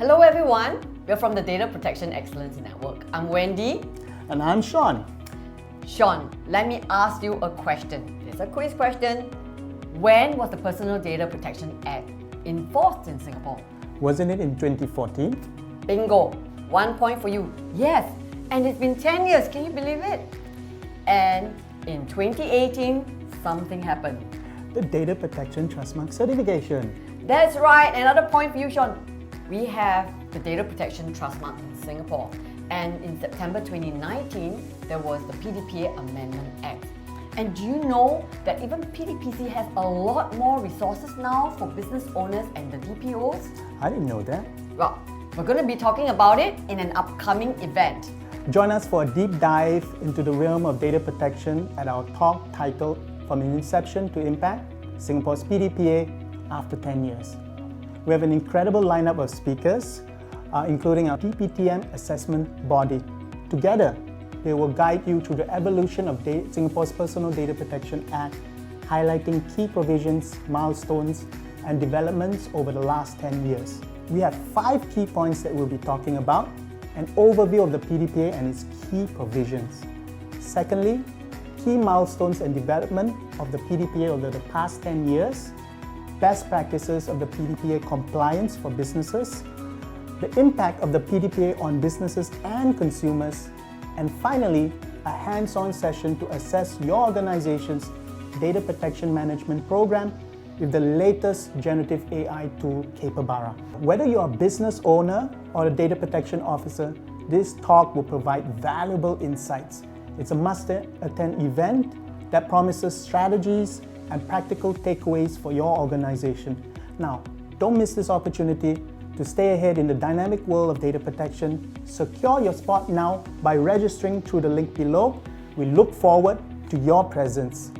Hello everyone, we're from the Data Protection Excellence Network. I'm Wendy. And I'm Sean. Sean, let me ask you a question. It's a quiz question. When was the Personal Data Protection Act enforced in Singapore? Wasn't it in 2014? Bingo! 1 point for you. Yes, and it's been 10 years, can you believe it? And in 2018, something happened. The Data Protection Trust Mark certification. That's right, another point for you, Sean. We have the Data Protection Trust Mark in Singapore. And in September 2019, there was the PDPA Amendment Act. And do you know that even PDPC has a lot more resources now for business owners and the DPOs? I didn't know that. Well, we're going to be talking about it in an upcoming event. Join us for a deep dive into the realm of data protection at our talk titled From Inception to Impact, Singapore's PDPA After 10 Years. We have an incredible lineup of speakers, including our DPTM assessment body. Together, they will guide you through the evolution of Singapore's Personal Data Protection Act, highlighting key provisions, milestones, and developments over the last 10 years. We have 5 key points that we'll be talking about: an overview of the PDPA and its key provisions. Secondly, key milestones and development of the PDPA over the past 10 years, best practices of the PDPA compliance for businesses, the impact of the PDPA on businesses and consumers, and finally, a hands-on session to assess your organization's data protection management program with the latest generative AI tool, 𝘕𝘢𝘅𝑒ℎ𝑒𝑟. Whether you're a business owner or a data protection officer, this talk will provide valuable insights. It's a must-attend event that promises strategies and practical takeaways for your organization. Now, don't miss this opportunity to stay ahead in the dynamic world of data protection. Secure your spot now by registering through the link below. We look forward to your presence.